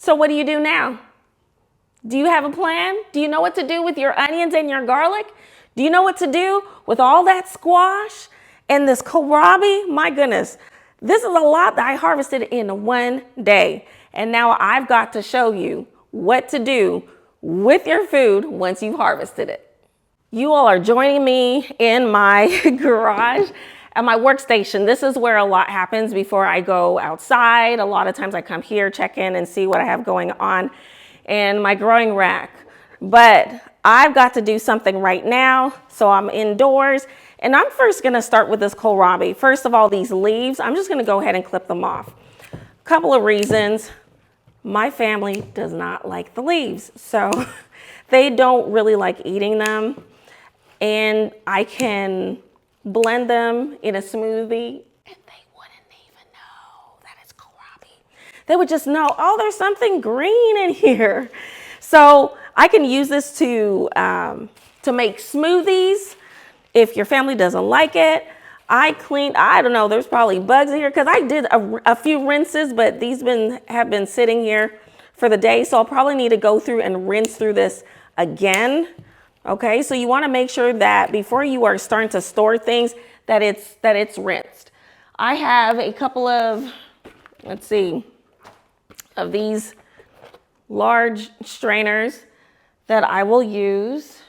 So what do you do now? Do you have a plan? Do you know what to do with your onions and your garlic? Do you know what to do with all that squash and this kohlrabi? My goodness, this is a lot that I harvested in one day. And now I've got to show you what to do with your food once you've harvested it. You all are joining me in my garage at my workstation. This is where a lot happens before I go outside. A lot of times I come here, check in and see what I have going on in my growing rack. But I've got to do something right now, so I'm indoors. And I'm first gonna start with this kohlrabi. First of all, these leaves, I'm just gonna go ahead and clip them off. A couple of reasons. My family does not like the leaves, so they don't really like eating them. And I can blend them in a smoothie and they wouldn't even know that it's kohlrabi. They would just know, oh, there's something green in here. So I can use this to make smoothies. If your family doesn't like it, I don't know, there's probably bugs in here because I did a few rinses, but these have been sitting here for the day. So I'll probably need to go through and rinse through this again. Okay, so you want to make sure that before you are starting to store things that it's rinsed. I have a couple of, let's see, of these large strainers that I will use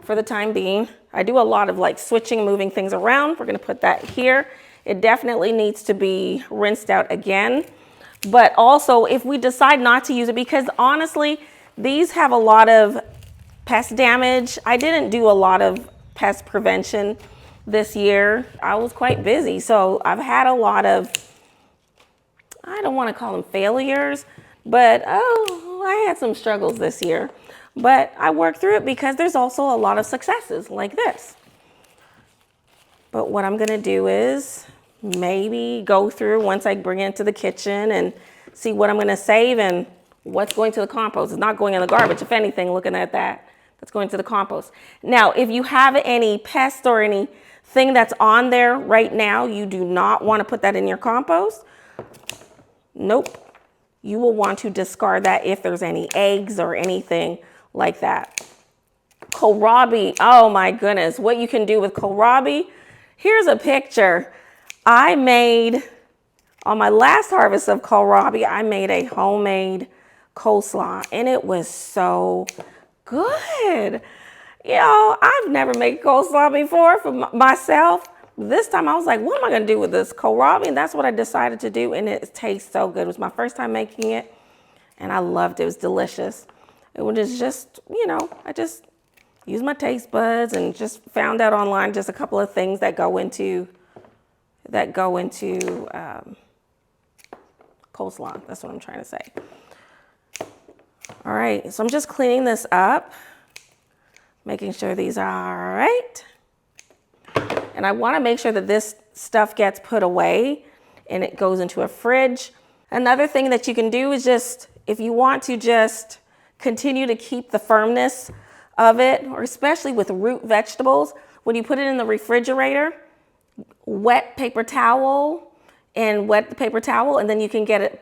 for the time being. I do a lot of like switching, moving things around. We're going to put that here. It definitely needs to be rinsed out again. But also if we decide not to use it, because honestly, these have a lot of pest damage. I didn't do a lot of pest prevention this year. I was quite busy. So I've had a lot of, I don't want to call them failures, but I had some struggles this year. But I worked through it because there's also a lot of successes like this. But what I'm gonna do is maybe go through once I bring it into the kitchen and see what I'm gonna save and what's going to the compost. It's not going in the garbage. If anything, looking at that, that's going to the compost. Now, if you have any pests or anything that's on there right now, you do not want to put that in your compost. Nope. You will want to discard that if there's any eggs or anything like that. Kohlrabi, oh my goodness, what you can do with kohlrabi. Here's a picture. I made, on my last harvest of kohlrabi, I made a homemade coleslaw and it was so good. You know, I've never made coleslaw before for myself. This time I was like, what am I gonna do with this kohlrabi? And that's what I decided to do, and it tastes so good. It was my first time making it and I loved it. It was delicious. It was just, you know, I just used my taste buds and just found out online just a couple of things that go into coleslaw. That's what I'm trying to say. All right, so I'm just cleaning this up, making sure these are all right. And I want to make sure that this stuff gets put away and it goes into a fridge. Another thing that you can do is just, if you want to just continue to keep the firmness of it, or especially with root vegetables, when you put it in the refrigerator, wet paper towel and wet the paper towel, and then you can get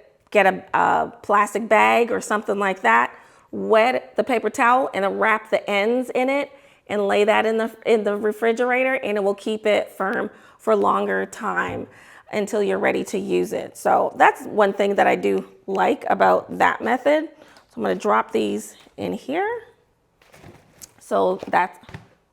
a plastic bag or something like that, wet the paper towel and then wrap the ends in it and lay that in the refrigerator, and it will keep it firm for a longer time until you're ready to use it. So that's one thing that I do like about that method. So I'm gonna drop these in here. So that's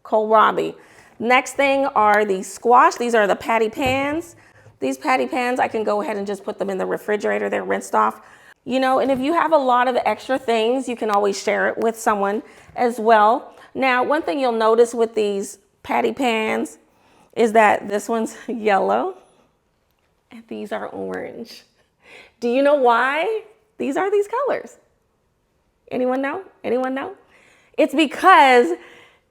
kohlrabi. Next thing are these squash. These are the patty pans. These patty pans, I can go ahead and just put them in the refrigerator. They're rinsed off. You know, and if you have a lot of extra things, you can always share it with someone as well. Now, one thing you'll notice with these patty pans is that this one's yellow and these are orange. Do you know why these are these colors? Anyone know? Anyone know? It's because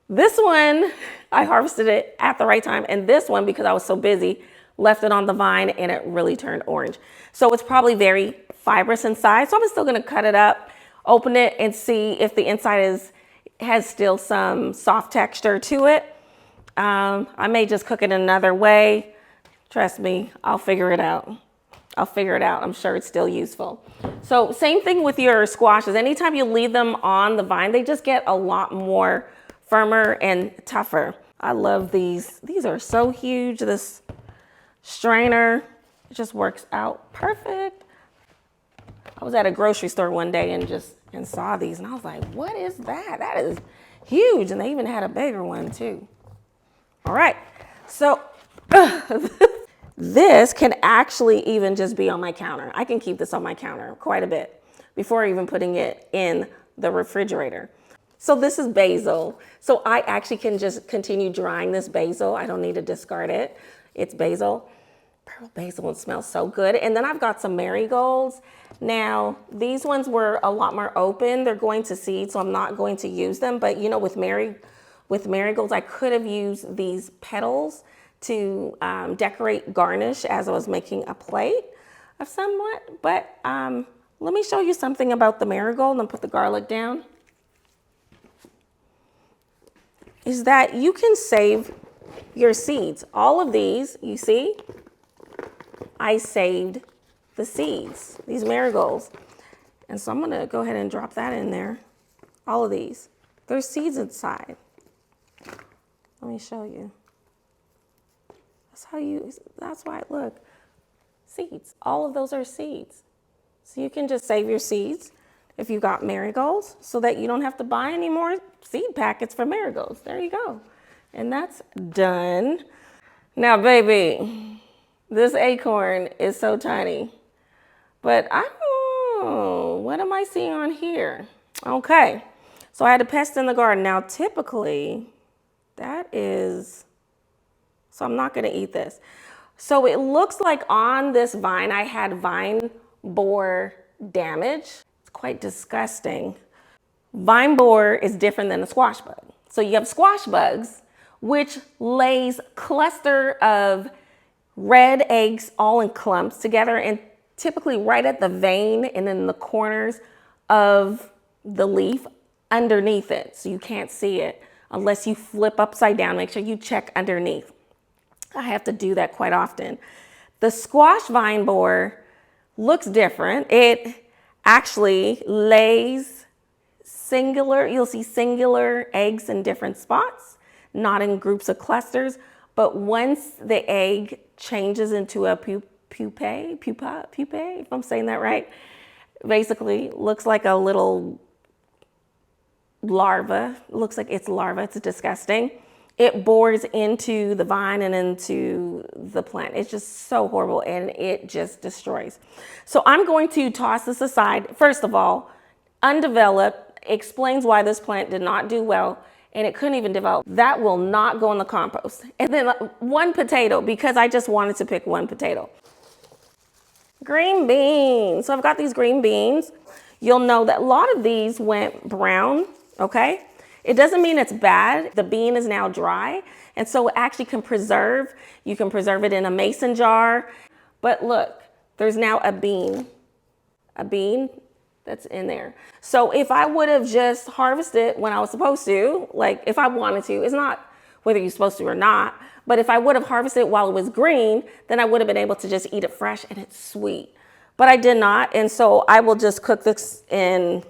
this one, I harvested it at the right time, and this one, because I was so busy, left it on the vine and it really turned orange. So it's probably very fibrous inside. So I'm still gonna cut it up, open it, and see if the inside has still some soft texture to it. I may just cook it another way. Trust me, I'll figure it out. I'm sure it's still useful. So same thing with your squashes. Anytime you leave them on the vine, they just get a lot more firmer and tougher. I love these. These are so huge. This strainer, it just works out perfect. I was at a grocery store one day and saw these and I was like, what is that? That is huge. And they even had a bigger one too. All right, so this can actually even just be on my counter. I can keep this on my counter quite a bit before even putting it in the refrigerator. So this is basil. So I actually can just continue drying this basil. I don't need to discard it. It's basil. Purple basil, it smells so good. And then I've got some marigolds. Now, these ones were a lot more open. They're going to seed, so I'm not going to use them. But you know, with marigolds, I could have used these petals to decorate garnish as I was making a plate of somewhat. But let me show you something about the marigold and put the garlic down. Is that you can save your seeds. All of these, you see, I saved the seeds, these marigolds. And so I'm gonna go ahead and drop that in there. All of these, there's seeds inside. Let me show you. That's why, look, seeds. All of those are seeds. So you can just save your seeds if you got marigolds so that you don't have to buy any more seed packets for marigolds. There you go. And that's done. Now, baby, this acorn is so tiny, but I don't know, what am I seeing on here? Okay, so I had a pest in the garden. Now, typically, so I'm not gonna eat this. So it looks like on this vine, I had vine borer damage. It's quite disgusting. Vine borer is different than a squash bug. So you have squash bugs, which lays cluster of red eggs all in clumps together and typically right at the vein and in the corners of the leaf underneath it. So you can't see it unless you flip upside down. Make sure you check underneath. I have to do that quite often. The squash vine borer looks different. It actually lays singular, you'll see singular eggs in different spots, not in groups of clusters. But once the egg changes into a pupae, if I'm saying that right, basically looks like a little larva. Looks like it's larva. It's disgusting. It bores into the vine and into the plant. It's just so horrible and it just destroys. So I'm going to toss this aside. First of all, undeveloped, explains why this plant did not do well and it couldn't even develop. That will not go in the compost. And then one potato, because I just wanted to pick one potato. Green beans. So I've got these green beans. You'll know that a lot of these went brown, okay? It doesn't mean it's bad. The bean is now dry, and so it actually can preserve. You can preserve it in a mason jar. But look, there's now a bean that's in there. So if I would have just harvested when I was supposed to, like if I wanted to, it's not whether you're supposed to or not, but if I would have harvested while it was green, then I would have been able to just eat it fresh and it's sweet. But I did not, and so I will just cook this in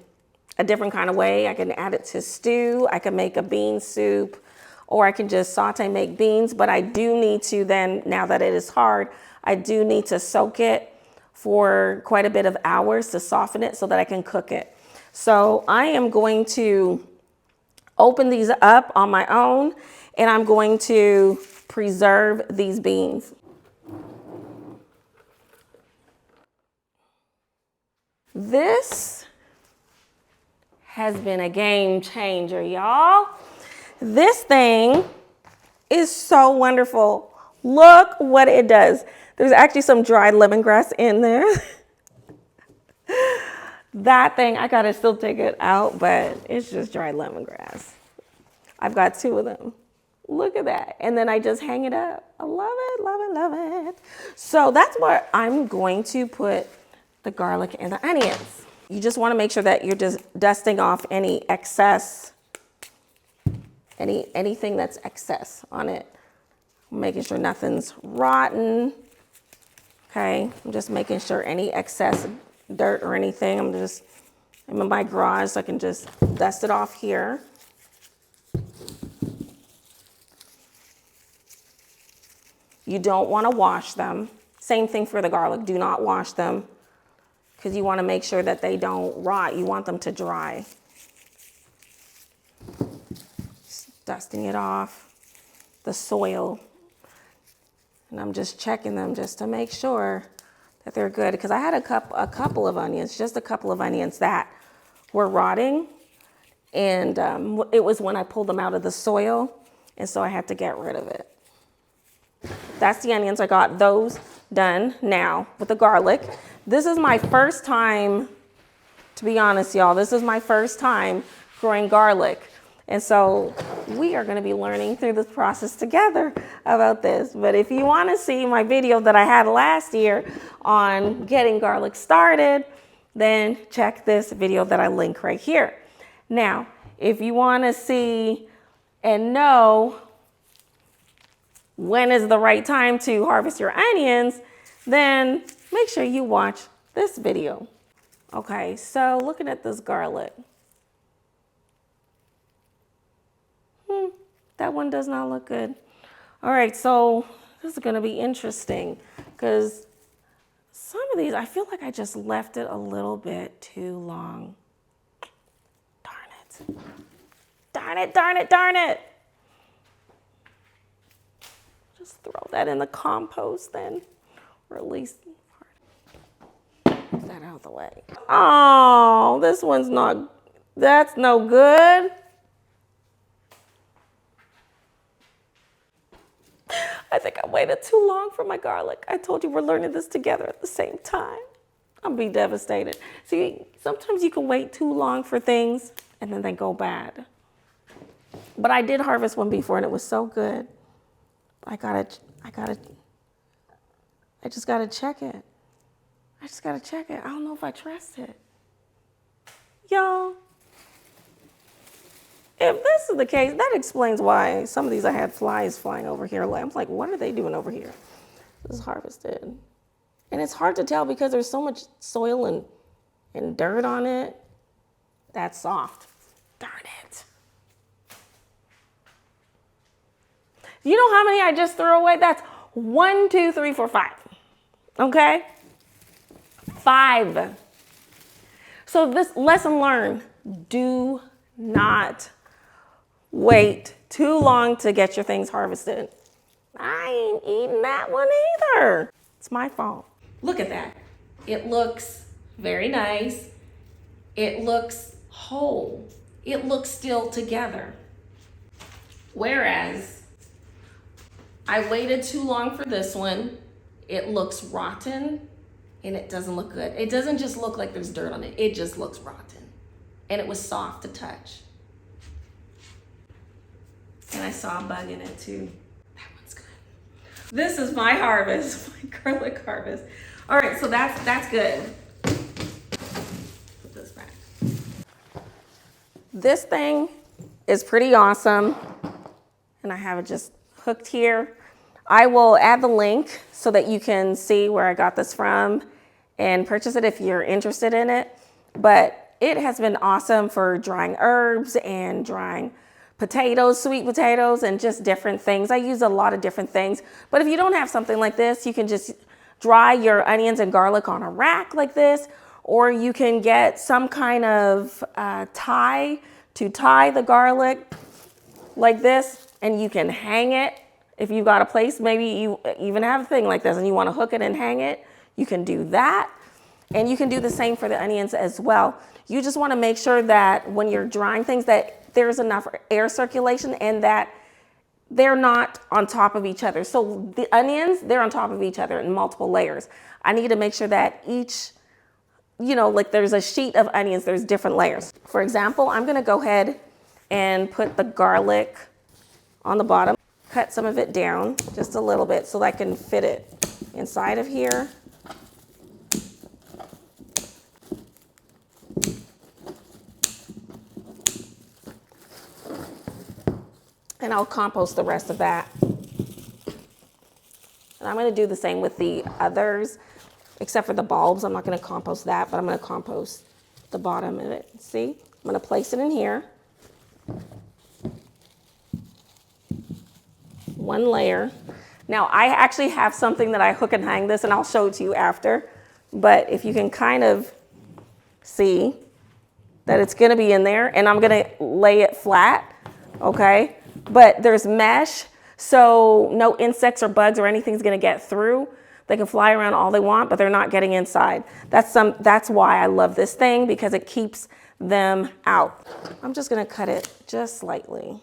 a different kind of way. I can add it to stew. I can make a bean soup, or I can just saute, make beans. But I do need to then, now that it is hard, I do need to soak it for quite a bit of hours to soften it so that I can cook it. So I am going to open these up on my own and I'm going to preserve these beans. This has been a game changer, y'all. This thing is so wonderful. Look what it does. There's actually some dried lemongrass in there. That thing, I gotta still take it out, but it's just dried lemongrass. I've got 2 of them. Look at that. And then I just hang it up. I love it, love it, love it. So that's where I'm going to put the garlic and the onions. You just want to make sure that you're just dusting off any excess, anything that's excess on it. Making sure nothing's rotten. Okay, I'm just making sure any excess dirt or anything. I'm in my garage, so I can just dust it off here. You don't want to wash them. Same thing for the garlic. Do not wash them because you want to make sure that they don't rot. You want them to dry. Just dusting it off, the soil. And I'm just checking them just to make sure that they're good, because I had a couple of onions, just a couple of onions that were rotting. And it was when I pulled them out of the soil, and so I had to get rid of it. That's the onions. I got those done. Now with the garlic, this is my first time, to be honest, y'all, this is my first time growing garlic. And so we are going to be learning through this process together about this. But if you want to see my video that I had last year on getting garlic started, then check this video that I link right here. Now, if you want to see and know when is the right time to harvest your onions, then make sure you watch this video. Okay, so looking at this garlic. That one does not look good. All right, so this is gonna be interesting because some of these, I feel like I just left it a little bit too long. Darn it. Darn it, darn it, darn it. Just throw that in the compost then, or at least get that out of the way. Oh, this one's not, that's no good. I think I waited too long for my garlic. I told you we're learning this together at the same time. I'll be devastated. See, sometimes you can wait too long for things and then they go bad. But I did harvest one before and it was so good. I just gotta check it. I just gotta check it. I don't know if I trust it. Y'all, if this is the case, that explains why some of these I had flies flying over here. I'm like, what are they doing over here? This is harvested. And it's hard to tell because there's so much soil and dirt on it. That's soft. Darn it. You know how many I just threw away? That's 1, 2, 3, 4, 5. Okay? 5. So this lesson learned, do not wait too long to get your things harvested. I ain't eating that one either. It's my fault. Look at that. It looks very nice. It looks whole. It looks still together. Whereas I waited too long for this one. It looks rotten and it doesn't look good. It doesn't just look like there's dirt on it. It just looks rotten. And it was soft to touch. And I saw a bug in it too. That one's good. This is my harvest, my garlic harvest. All right, so that's good. Put this back. This thing is pretty awesome. And I have it just hooked here. I will add the link so that you can see where I got this from and purchase it if you're interested in it. But it has been awesome for drying herbs and drying potatoes, sweet potatoes, and just different things. I use a lot of different things. But if you don't have something like this, you can just dry your onions and garlic on a rack like this, or you can get some kind of tie to tie the garlic like this, and you can hang it. If you've got a place, maybe you even have a thing like this and you want to hook it and hang it, you can do that. And you can do the same for the onions as well. You just want to make sure that when you're drying things that there's enough air circulation and that they're not on top of each other. So the onions, they're on top of each other in multiple layers. I need to make sure that each, like there's a sheet of onions, there's different layers. For example, I'm going to go ahead and put the garlic on the bottom. Cut some of it down just a little bit so that I can fit it inside of here. And I'll compost the rest of that. And I'm going to do the same with the others. except for the bulbs. I'm not gonna compost that, but I'm gonna compost the bottom of it. See, I'm gonna place it in here. One layer. Now I actually have something that I hook and hang this, and I'll show it to you after. But if you can kind of see that it's gonna be in there, and I'm gonna lay it flat, okay? But there's mesh, so no insects or bugs or anything's gonna get through. They can fly around all they want, but they're not getting inside. That's why I love this thing, because it keeps them out. I'm just gonna cut it just slightly,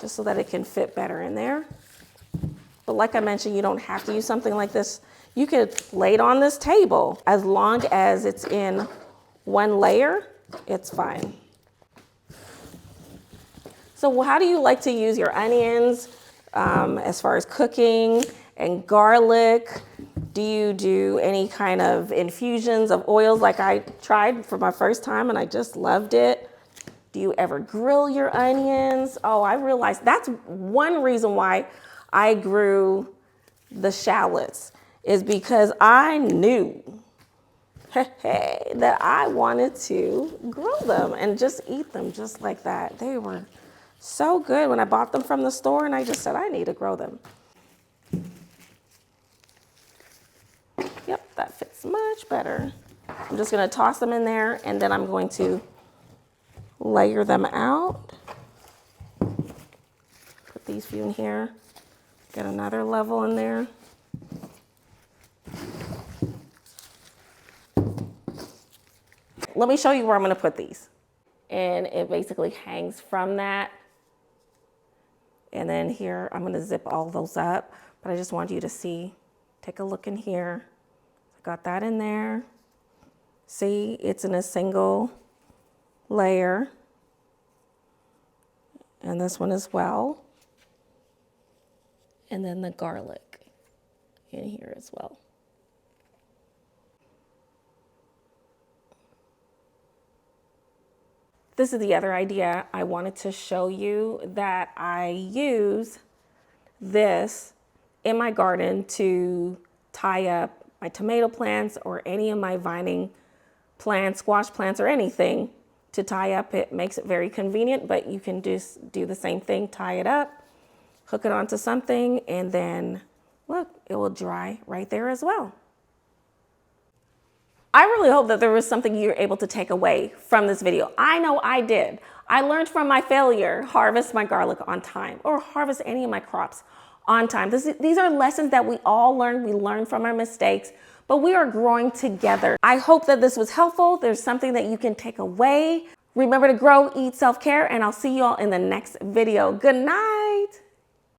just so that it can fit better in there. But like I mentioned, you don't have to use something like this. You could lay it on this table. As long as it's in one layer, it's fine. So how do you like to use your onions as far as cooking and garlic? Do you do any kind of infusions of oils like I tried for my first time and I just loved it? Do you ever grill your onions? Oh, I realized that's one reason why I grew the shallots, is because I knew that I wanted to grill them and just eat them just like that. They were so good when I bought them from the store, and I just said, I need to grow them. Yep, that fits much better. I'm just gonna toss them in there, and then I'm going to layer them out. Put these few in here. Get another level in there. Let me show you where I'm gonna put these. And it basically hangs from that. And then here, I'm gonna zip all those up, but I just want you to see, take a look in here. I got that in there. See, it's in a single layer. And this one as well. And then the garlic in here as well. This is the other idea I wanted to show you, that I use this in my garden to tie up my tomato plants or any of my vining plants, squash plants, or anything to tie up. It makes it very convenient, but you can just do the same thing, tie it up, hook it onto something, and then look, it will dry right there as well. I really hope that there was something you're able to take away from this video. I know I did. I learned from my failure, harvest my garlic on time, or harvest any of my crops on time. These are lessons that we all learn. We learn from our mistakes, but we are growing together. I hope that this was helpful. There's something that you can take away. Remember to grow, eat, self-care, and I'll see you all in the next video. Good night.